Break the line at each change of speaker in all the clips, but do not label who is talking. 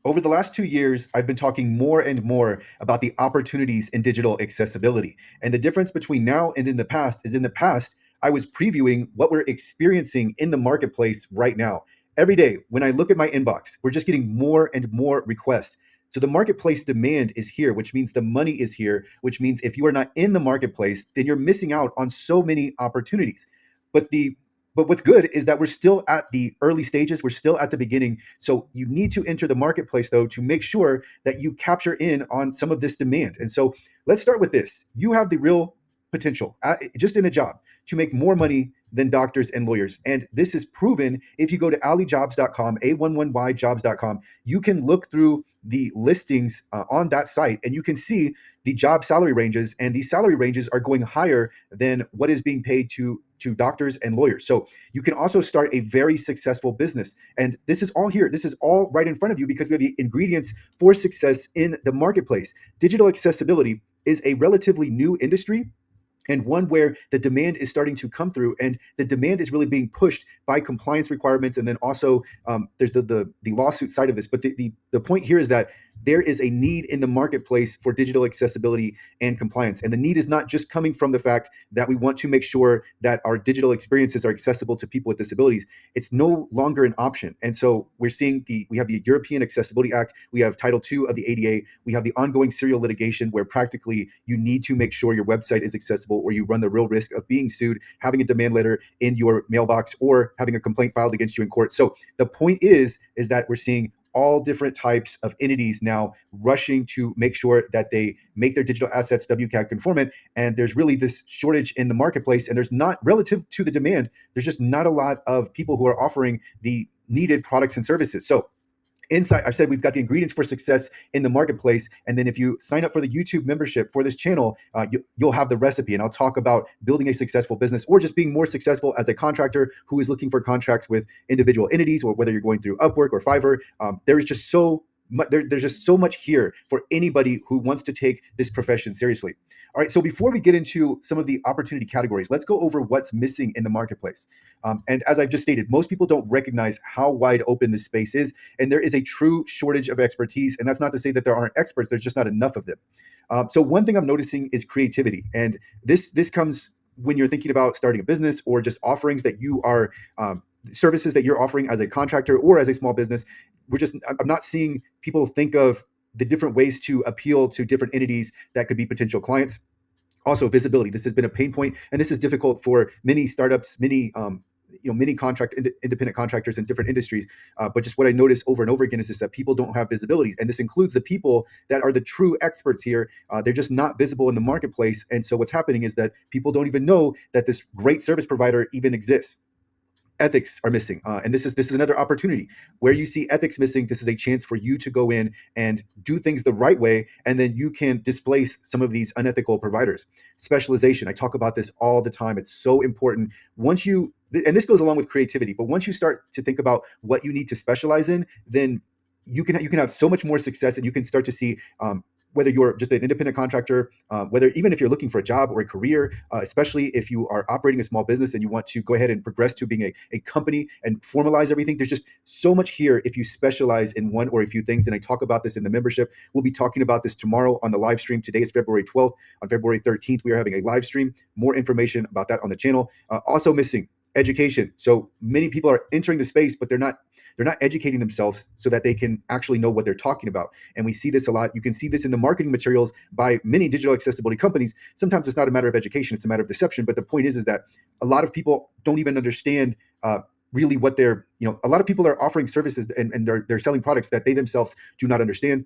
Over the last 2 years, I've been talking more and more about the opportunities in digital accessibility. And the difference between now and in the past is in the past, I was previewing what we're experiencing in the marketplace right now. Every day, when I look at my inbox, we're just getting more and more requests. So the marketplace demand is here, which means the money is here, which means if you are not in the marketplace, then you're missing out on so many opportunities. But the but what's good is that we're still at the early stages. We're still at the beginning. So you need to enter the marketplace, though, to make sure that you capture in on some of this demand. And so let's start with this. You have the real potential, just in a job, to make more money than doctors and lawyers. And this is proven if you go to allyjobs.com, A11yjobs.com. You can look through the listings on that site and you can see the job salary ranges. And these salary ranges are going higher than what is being paid to doctors and lawyers. So you can also start a very successful business. And this is all here. This is all right in front of you because we have the ingredients for success in the marketplace. Digital accessibility is a relatively new industry and one where the demand is starting to come through, and the demand is really being pushed by compliance requirements, and then also there's the lawsuit side of this. But the point here is that there is a need in the marketplace for digital accessibility and compliance, and the need is not just coming from the fact that we want to make sure that our digital experiences are accessible to people with disabilities. It's no longer an option, and so we're seeing we have the European Accessibility Act, we have Title II of the ADA, we have the ongoing serial litigation where practically you need to make sure your website is accessible, or you run the real risk of being sued, having a demand letter in your mailbox, or having a complaint filed against you in court. So the point is that we're seeing all different types of entities now rushing to make sure that they make their digital assets WCAG conformant. And there's really this shortage in the marketplace, and there's not, relative to the demand, there's just not a lot of people who are offering the needed products and services. So inside, I said we've got the ingredients for success in the marketplace. And then if you sign up for the YouTube membership for this channel, you'll have the recipe. And I'll talk about building a successful business or just being more successful as a contractor who is looking for contracts with individual entities, or whether you're going through Upwork or Fiverr. There's just so much here for anybody who wants to take this profession seriously. All right, so before we get into some of the opportunity categories, let's go over what's missing in the marketplace. And as I've just stated, most people don't recognize how wide open this space is, and there is a true shortage of expertise. And that's not to say that there aren't experts, there's just not enough of them. So one thing I'm noticing is creativity. And this comes when you're thinking about starting a business or just offerings that you are, services that you're offering as a contractor or as a small business. I'm not seeing people think of the different ways to appeal to different entities that could be potential clients. Also, visibility. This has been a pain point, and this is difficult for many startups, many independent contractors in different industries. But just what I notice over and over again is just that people don't have visibility, and this includes the people that are the true experts here. They're just not visible in the marketplace, and so what's happening is that people don't even know that this great service provider even exists. Ethics are missing, and this is another opportunity where you see ethics missing. This is a chance for you to go in and do things the right way, and then you can displace some of these unethical providers. Specialization, I talk about this all the time. It's so important. And this goes along with creativity, but once you start to think about what you need to specialize in, then you can have so much more success, and you can start to see whether you're just an independent contractor, whether even if you're looking for a job or a career, especially if you are operating a small business and you want to go ahead and progress to being a company and formalize everything. There's just so much here if you specialize in one or a few things. And I talk about this in the membership. We'll be talking about this tomorrow on the live stream. Today is February 12th. On February 13th, we are having a live stream. More information about that on the channel. Also missing education. So many people are entering the space, but they're not educating themselves so that they can actually know what they're talking about. And we see this a lot. You can see this in the marketing materials by many digital accessibility companies. Sometimes it's not a matter of education, it's a matter of deception. But the point is that a lot of people don't even understand really what a lot of people are offering services and they're selling products that they themselves do not understand.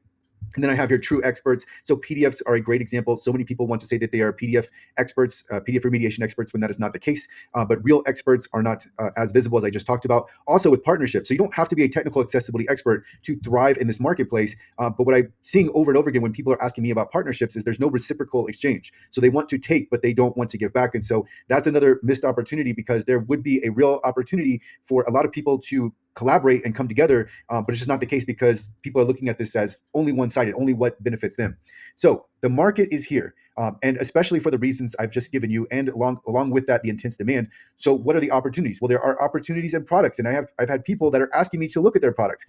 And then I have here true experts. So PDFs are a great example. So many people want to say that they are PDF experts, PDF remediation experts, when that is not the case. But real experts are not as visible as I just talked about. Also with partnerships. So you don't have to be a technical accessibility expert to thrive in this marketplace. But what I'm seeing over and over again when people are asking me about partnerships is there's no reciprocal exchange. So they want to take, but they don't want to give back. And so that's another missed opportunity, because there would be a real opportunity for a lot of people to collaborate and come together, but it's just not the case because people are looking at this as only one-sided, only what benefits them. So the market is here, and especially for the reasons I've just given you, and along with that, the intense demand. So, what are the opportunities? Well, there are opportunities in products, and I've had people that are asking me to look at their products.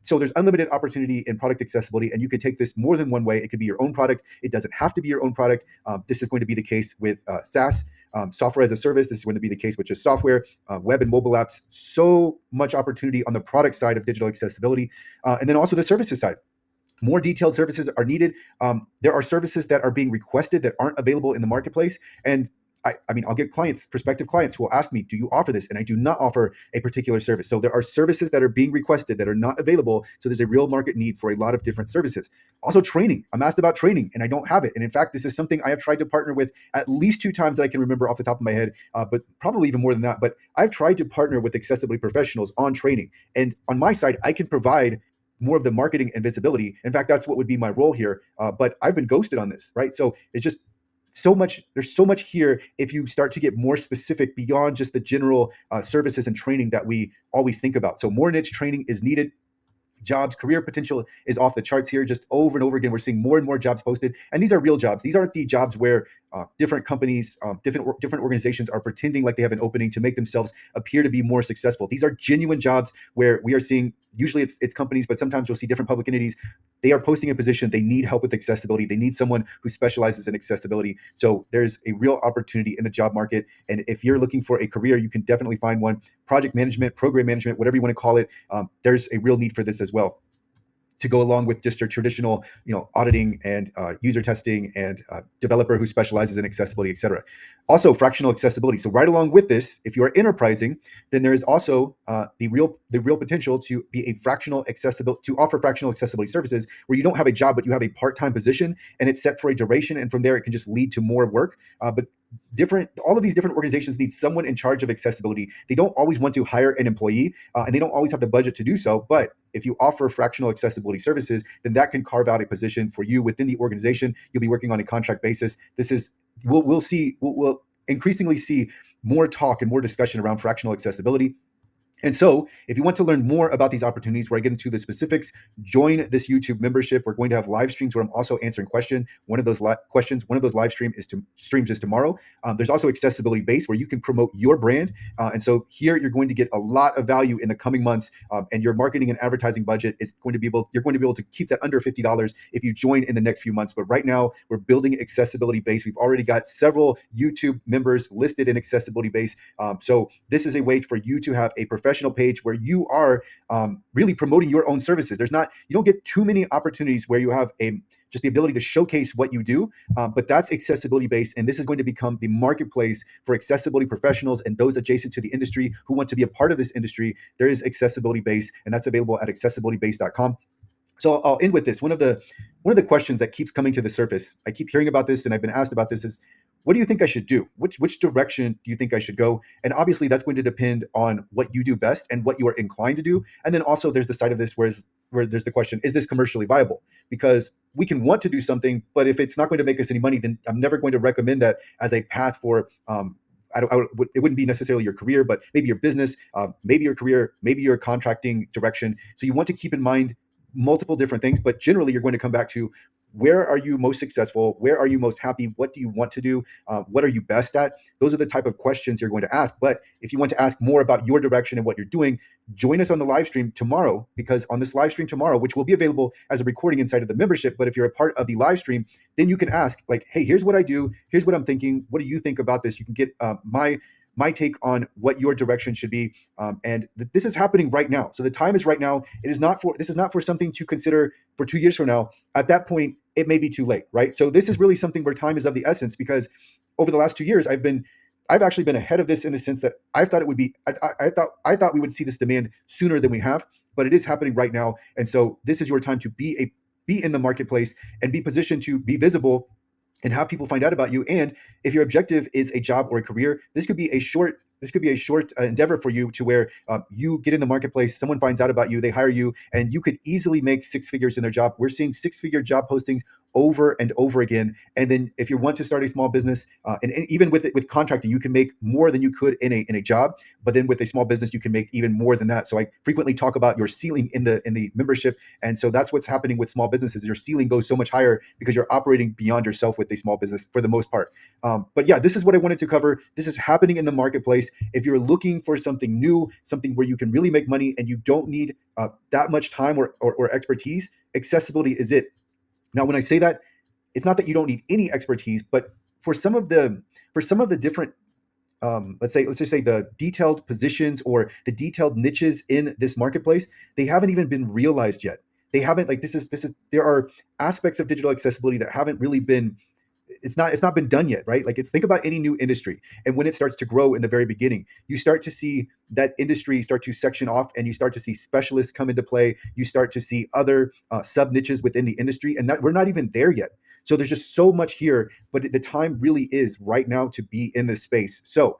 So there's unlimited opportunity in product accessibility, and you can take this more than one way. It could be your own product. It doesn't have to be your own product. This is going to be the case with SaaS, software as a service. This is going to be the case with just software, web and mobile apps. So much opportunity on the product side of digital accessibility, and then also the services side. More detailed services are needed. There are services that are being requested that aren't available in the marketplace. And I mean, I'll get clients, prospective clients who will ask me, do you offer this? And I do not offer a particular service. So there are services that are being requested that are not available. So there's a real market need for a lot of different services. Also training. I'm asked about training and I don't have it. And in fact, this is something I have tried to partner with at least 2 times that I can remember off the top of my head, but probably even more than that. But I've tried to partner with accessibility professionals on training. And on my side, I can provide more of the marketing and visibility. In fact, that's what would be my role here. But I've been ghosted on this, right? So it's just so much. There's so much here if you start to get more specific beyond just the general services and training that we always think about. So more niche training is needed. Jobs, career potential is off the charts here. Just over and over again, we're seeing more and more jobs posted, and these are real jobs. These aren't the jobs where different companies, different organizations are pretending like they have an opening to make themselves appear to be more successful. These are genuine jobs where we are seeing. Usually, it's companies, but sometimes you'll see different public entities. They are posting a position. They need help with accessibility. They need someone who specializes in accessibility. So there's a real opportunity in the job market, and if you're looking for a career, you can definitely find one. Project management, program management, whatever you want to call it. There's a real need for this as well, to go along with just your traditional, auditing and user testing and developer who specializes in accessibility, et cetera. Also, fractional accessibility. So right along with this, if you are enterprising, then there is also the real potential to be a fractional accessibility, to offer fractional accessibility services where you don't have a job, but you have a part-time position and it's set for a duration. And from there, it can just lead to more work. But all of these different organizations need someone in charge of accessibility. They don't always want to hire an employee, and they don't always have the budget to do so. But if you offer fractional accessibility services, then that can carve out a position for you within the organization. You'll be working on a contract basis. This is we'll increasingly see more talk and more discussion around fractional accessibility. And so if you want to learn more about these opportunities where I get into the specifics, join this YouTube membership. We're going to have live streams where I'm also answering questions. One of those live streams is tomorrow. There's also accessibility base where you can promote your brand. And so here you're going to get a lot of value in the coming months, and your marketing and advertising budget you're going to be able to keep that under $50 if you join in the next few months. But right now we're building accessibility base. We've already got several YouTube members listed in accessibility base. So this is a way for you to have a professional page where you are really promoting your own services. You don't get too many opportunities where you have just the ability to showcase what you do, but that's accessibility based, and this is going to become the marketplace for accessibility professionals and those adjacent to the industry who want to be a part of this industry. There is accessibility base, and that's available at accessibilitybase.com. So I'll end with this. One of the questions that keeps coming to the surface, I keep hearing about this and I've been asked about this, is what do you think I should do? Which direction do you think I should go? And obviously that's going to depend on what you do best and what you are inclined to do. And then also there's the side of this where there's the question, is this commercially viable? Because we can want to do something, but if it's not going to make us any money, then I'm never going to recommend that as a path for it wouldn't be necessarily your career, but maybe your business, maybe your career, maybe your contracting direction. So you want to keep in mind multiple different things, but generally you're going to come back to, where are you most successful? Where are you most happy? What do you want to do? What are you best at? Those are the type of questions you're going to ask. But if you want to ask more about your direction and what you're doing, join us on the live stream tomorrow, because on this live stream tomorrow, which will be available as a recording inside of the membership, but if you're a part of the live stream, then you can ask like, hey, here's what I do. Here's what I'm thinking. What do you think about this? You can get my take on what your direction should be. And this is happening right now. So the time is right now. This is not for something to consider for 2 years from now. At that point, it may be too late, right? So this is really something where time is of the essence, because over the last 2 years, I've actually been ahead of this in the sense that I thought it would be, I thought we would see this demand sooner than we have, but it is happening right now. And so this is your time to be in the marketplace and be positioned to be visible and have people find out about you. And if your objective is a job or a career, this could be a short endeavor for you, to where you get in the marketplace, someone finds out about you, they hire you, and you could easily make 6 figures in their job. We're seeing 6-figure job postings over and over again. And then if you want to start a small business, and even with contracting, you can make more than you could in a job. But then with a small business, you can make even more than that. So I frequently talk about your ceiling in the membership, and so that's what's happening with small businesses. Your ceiling goes so much higher because you're operating beyond yourself with a small business for the most part. But yeah, this is what I wanted to cover. This is happening in the marketplace. If you're looking for something new, something where you can really make money and you don't need that much time or expertise, accessibility is it. Now, when I say that, it's not that you don't need any expertise, but for some of the different let's just say the detailed positions or the detailed niches in this marketplace, they haven't even been realized yet. They haven't like this is there are aspects of digital accessibility that haven't really been it's not been done yet, right? Like it's think about any new industry, and when it starts to grow in the very beginning, you start to see that industry start to section off, and you start to see specialists come into play. You start to see other sub niches within the industry, and that we're not even there yet. So there's just so much here, but the time really is right now to be in this space. So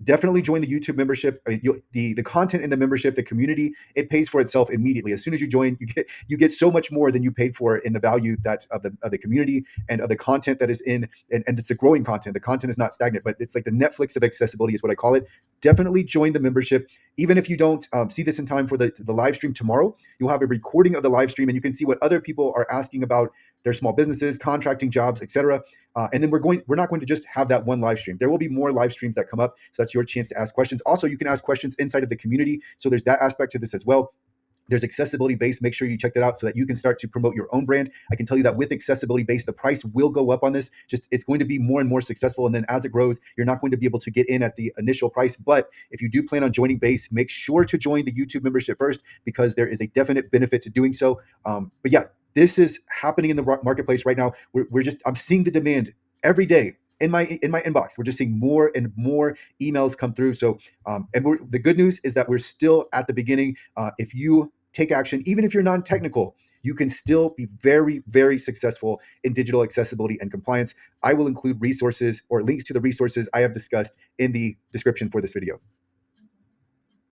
definitely join the YouTube membership. I mean, the content in the membership, the community, it pays for itself immediately. As soon as you join, you get so much more than you paid for in the value that of the community and of the content that is in, and it's a growing content. The content is not stagnant, but it's like the Netflix of accessibility is what I call it. Definitely join the membership. Even if you don't see this in time for the live stream tomorrow, you'll have a recording of the live stream, and you can see what other people are asking about their small businesses, contracting jobs, etc. And then we're not going to just have that one live stream. There will be more live streams that come up. So that's your chance to ask questions. Also, you can ask questions inside of the community. So there's that aspect to this as well. There's accessibility base. Make sure you check that out so that you can start to promote your own brand. I can tell you that with accessibility base, the price will go up on this. Just it's going to be more and more successful. And then as it grows, you're not going to be able to get in at the initial price. But if you do plan on joining base, make sure to join the YouTube membership first, because there is a definite benefit to doing so. But yeah, this is happening in the marketplace right now. I'm seeing the demand every day in my inbox. We're just seeing more and more emails come through. So the good news is that we're still at the beginning. If you take action, even if you're non-technical, you can still be very, very successful in digital accessibility and compliance. I will include resources or links to the resources I have discussed in the description for this video.